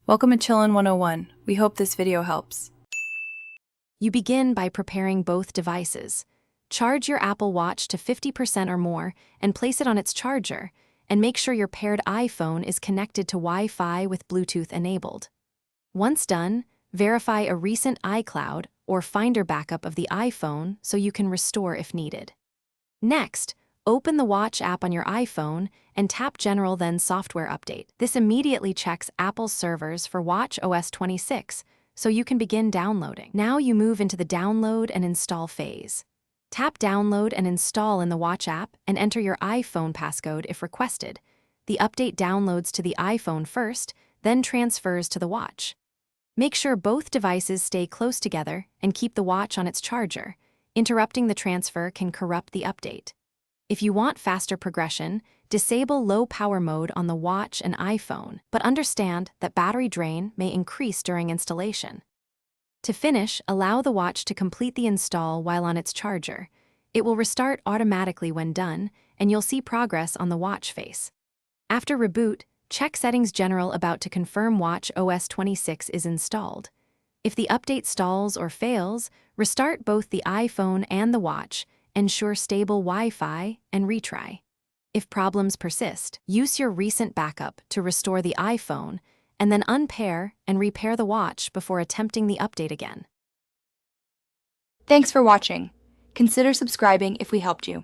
Welcome to Chillin' 101. We hope this video helps. You begin by preparing both devices. Charge your Apple Watch to 50% or more and place it on its charger, and make sure your paired iPhone is connected to Wi-Fi with Bluetooth enabled. Once done, verify a recent iCloud or Finder backup of the iPhone so you can restore if needed. Next, open the Watch app on your iPhone and tap General then Software Update. This immediately checks Apple's servers for WatchOS 26, so you can begin downloading. Now you move into the download and install phase. Tap Download and Install in the Watch app and enter your iPhone passcode if requested. The update downloads to the iPhone first, then transfers to the Watch. Make sure both devices stay close together and keep the Watch on its charger. Interrupting the transfer can corrupt the update. If you want faster progression, disable low power mode on the Watch and iPhone, but understand that battery drain may increase during installation. To finish, allow the Watch to complete the install while on its charger. It will restart automatically when done, and you'll see progress on the Watch face. After reboot, check Settings General about to confirm WatchOS 26 is installed. If the update stalls or fails, restart both the iPhone and the Watch, ensure stable Wi-Fi, and retry. If problems persist, use your recent backup to restore the iPhone, and then unpair and repair the Watch before attempting the update again. Thanks for watching. Consider subscribing if we helped you.